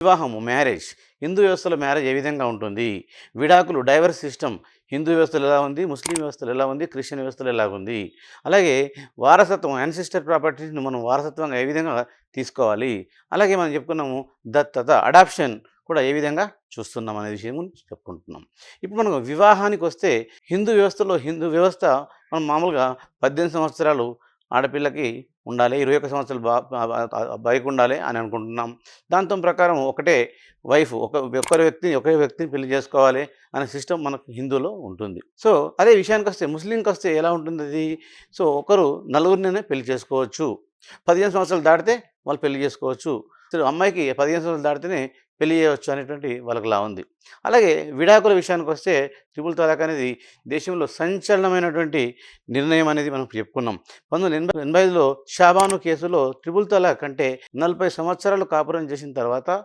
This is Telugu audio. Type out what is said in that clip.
వివాహము మ్యారేజ్ హిందూ వ్యవస్థలో మ్యారేజ్ ఏ విధంగా ఉంటుంది? విడాకులు డైవర్స్ సిస్టమ్ హిందూ వ్యవస్థలో ఎలా ఉంది? ముస్లిం వ్యవస్థలో ఎలా ఉంది? క్రిస్టియన్ వ్యవస్థలో ఎలా ఉంది? అలాగే వారసత్వం యాన్సిస్టర్ ప్రాపర్టీస్‌ని మనం వారసత్వంగా ఏ విధంగా తీసుకోవాలి? అలాగే మనం చెప్పుకున్నాము దత్తత అడాప్షన్ కూడా ఏ విధంగా చూస్తున్నాం అనే విషయం గురించి చెప్పుకుంటున్నాం. ఇప్పుడు మనం వివాహానికొస్తే హిందూ వ్యవస్థ మనం మామూలుగా 18 సంవత్సరాలు ఆడపిల్లకి ఉండాలి. 21 సంవత్సరాలు అబ్బాయికి ఉండాలి అని అనుకుంటున్నాం. దాంతో ప్రకారం ఒకటే వైఫ్ ఒకే వ్యక్తిని పెళ్లి చేసుకోవాలి అనే సిస్టమ్ మనకు హిందూలో ఉంటుంది. సో, అదే విషయానికొస్తే ముస్లింకొస్తే ఎలా ఉంటుందది? సో, ఒకరు నలుగురినైనా పెళ్లి చేసుకోవచ్చు. 15 సంవత్సరాలు దాటితే వాళ్ళు పెళ్లి చేసుకోవచ్చు. సో, అమ్మాయికి 15 సంవత్సరాలు దాటితేనే పెళ్లి చేయవచ్చు అనేటువంటి వాళ్ళకి లా ఉంది. అలాగే విడాకుల విషయానికొస్తే ట్రిపుల్ తలాక్ అనేది దేశంలో సంచలనమైనటువంటి నిర్ణయం అనేది మనం చెప్పుకున్నాం. 1985లో షాబాను కేసులో ట్రిపుల్ తలాక్ అంటే 40 సంవత్సరాలు కాపురం చేసిన తర్వాత